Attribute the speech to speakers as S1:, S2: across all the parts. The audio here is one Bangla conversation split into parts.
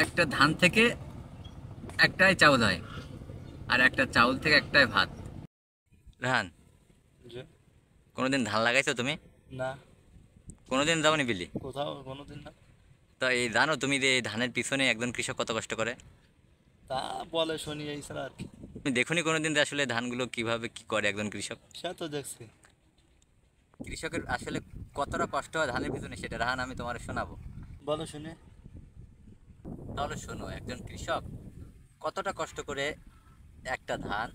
S1: একটা ধান থেকে একটাই চাউল হয়, আর একটা চাউল থেকে একটাই ভাত। ধান
S2: যে
S1: কোনোদিন ধান লাগাইছো তুমি?
S2: না,
S1: কোনোদিন যাওনি বিলি?
S2: কোথাও কোনোদিন না।
S1: তো এই জানো তুমি যে এই ধানের পিছনে একজন কৃষক কত কষ্ট করে?
S2: তা বলে শুনি এই ছাড়া আর কি।
S1: তুমি দেখোনি কোনোদিন যে আসলে ধানগুলো কিভাবে কি করে একজন কৃষক?
S2: সে তো দেখছি।
S1: কৃষকের আসলে কতটা কষ্ট হয় ধানের পিছনে, সেটা রাহান আমি তোমার শোনাবো।
S2: বলো শুনি।
S1: তাহলে শোনো, একজন কৃষক কতটা কষ্ট করে একটা ধান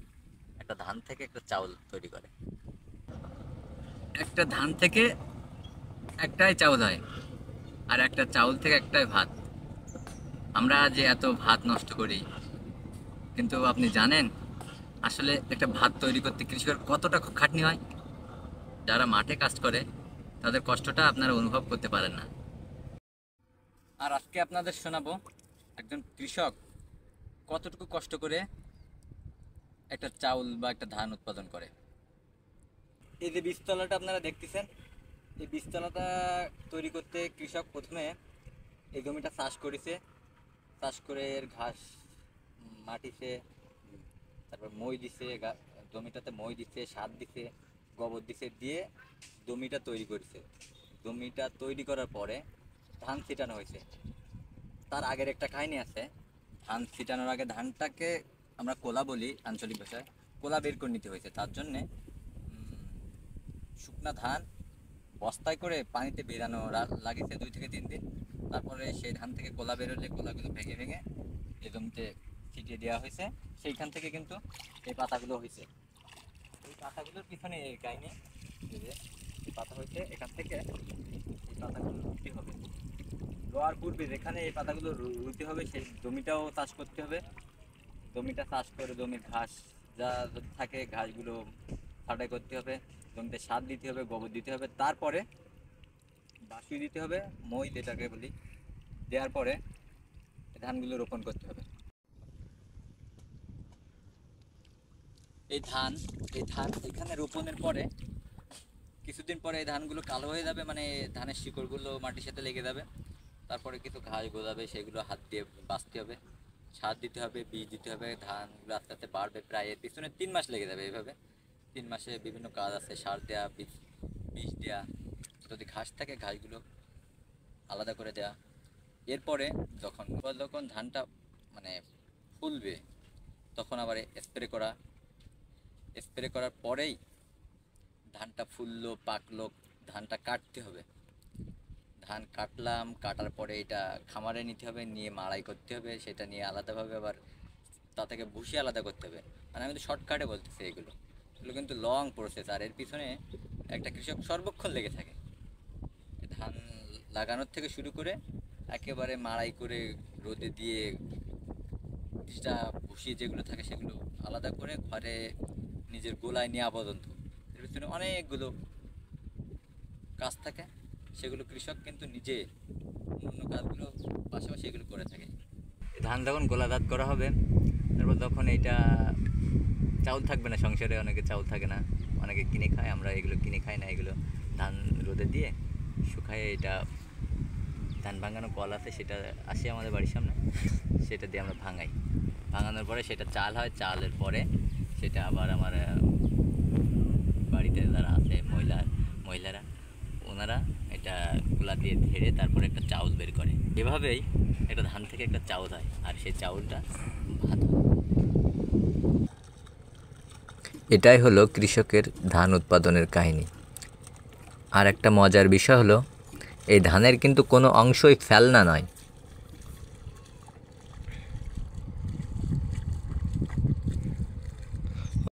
S1: একটা ধান থেকে একটা চাউল তৈরি করে। একটা ধান থেকে একটাই চাউল হয়, আর একটা চাউল থেকে একটাই ভাত। আমরা যে এত ভাত নষ্ট করি, কিন্তু আপনি জানেন আসলে একটা ভাত তৈরি করতে কৃষকের কতটা খাটনি হয়? যারা মাঠে কাজ করে তাদের কষ্টটা আপনারা অনুভব করতে পারেন না। আর আজকে আপনাদের শোনাবো একজন কৃষক কতটুকু কষ্ট করে একটা চাউল বা একটা ধান উৎপাদন করে। এই যে বীজতলাটা আপনারা দেখতেছেন, এই বীজতলাটা তৈরি করতে কৃষক প্রথমে এই জমিটা চাষ করেছে। চাষ করে এর ঘাস মাটিতে, তারপর মই দিছে, জমিটাতে মই দিছে, সার দিছে, গোবর দিছে, দিয়ে জমিটা তৈরি করেছে। জমিটা তৈরি করার পরে ধান ছিটানো হয়েছে। তার আগের একটা কাহিনী আছে। ধান ছিটানোর আগে ধানটাকে আমরা কোলা বলি আঞ্চলিক ভাষায়, কোলা বের করে নিতে হয়েছে। তার জন্যে শুকনা ধান বস্তায় করে পানিতে ভেজানো লাগিয়েছে 2 থেকে 3 দিন। তারপরে সেই ধান থেকে কোলা বেরোলে কোলাগুলো ভেঙে ভেঙে এই জমিতে ছিটিয়ে দেওয়া হয়েছে। সেইখান থেকে কিন্তু এই পাতাগুলো হয়েছে। এই পাতাগুলোর পিছনে এই কাহিনী, এই যে এই পাতা হয়েছে, এখান থেকে এই পাতাগুলো রুইতে হবে। রোয়ার পূর্বে যেখানে এই পাতাগুলো রুইতে হবে সেই জমিটাও চাষ করতে হবে। জমিটা চাষ করে জমির ঘাস যা যদি থাকে ঘাসগুলো ছাঁটাই করতে হবে, জমিতে সার দিতে হবে, গোবর দিতে হবে, তারপরে বাসি দিতে হবে, মই যেটাকে বলি, দেওয়ার পরে ধানগুলো রোপণ করতে হবে। এই ধান এই ধান এখানে রোপণের পরে কিছুদিন পরে এই ধানগুলো কালো হয়ে যাবে, মানে ধানের শিকড়গুলো মাটির সাথে লেগে যাবে। তারপরে কিছু ঘাস গজাবে, সেগুলো হাত দিয়ে বাঁচতে হবে, সার দিতে হবে, বীজ দিতে হবে। ধানগুলো আস্তে আস্তে বাড়বে, প্রায় এর পিছনে 3 মাস লেগে যাবে। এইভাবে 3 মাসে বিভিন্ন কাজ আছে, সার দেওয়া, বীজ দেওয়া, যদি ঘাস থাকে ঘাসগুলো আলাদা করে দেওয়া। এরপরে যখন যখন ধানটা মানে ফুলবে, তখন আবার স্প্রে করা। স্প্রে করার পরেই ধানটা ফুললো, পাকলো, ধানটা কাটতে হবে। ধান কাটলাম, কাটার পরে এটা খামারে নিতে হবে, নিয়ে মাড়াই করতে হবে, সেটা নিয়ে আলাদাভাবে আবার তা থেকে ভুসি আলাদা করতে হবে। মানে আমি তো শর্টকাটে বলতেছি, এগুলো এগুলো কিন্তু লং প্রসেস, আর এর পিছনে একটা কৃষক সর্বক্ষণ লেগে থাকে। ধান লাগানোর থেকে শুরু করে একেবারে মাড়াই করে রোদে দিয়ে কিছুটা ভুসি যেগুলো থাকে সেগুলো আলাদা করে ঘরে নিজের গোলায় নেওয়া পর্যন্ত এর পিছনে অনেকগুলো কাজ থাকে। সেগুলো কৃষক কিন্তু নিজে অন্য কাজগুলো পাশাপাশি এগুলো করে থাকে। ধান যখন গোলাজাত করা হবে, তারপর যখন এইটা চাউল থাকবে না সংসারে, অনেকে চাউল থাকে না, অনেকে কিনে খায়, আমরা এগুলো কিনে খাই না। এগুলো ধান রোদে দিয়ে শুকায়, এটা ধান ভাঙানো কল আছে, সেটা আসে আমাদের বাড়ির সামনে, সেটা দিয়ে আমরা ভাঙাই। ভাঙানোর পরে সেটা চাল হয়। চালের পরে সেটা আবার আমার বাড়িতে যারা আছে মহিলারা, ওনারা এটা গুলা দিয়ে ধেড়ে তারপরে একটা চাউল বের করে। এভাবেই একটা ধান থেকে একটা চাউল হয়, আর সেই চাউলটা ভাত হয়। এটাই হলো কৃষকের ধান উৎপাদনের কাহিনী। আর একটা মজার বিষয় হলো, এই ধানের কিন্তু কোনো অংশই ফেলনা নয়।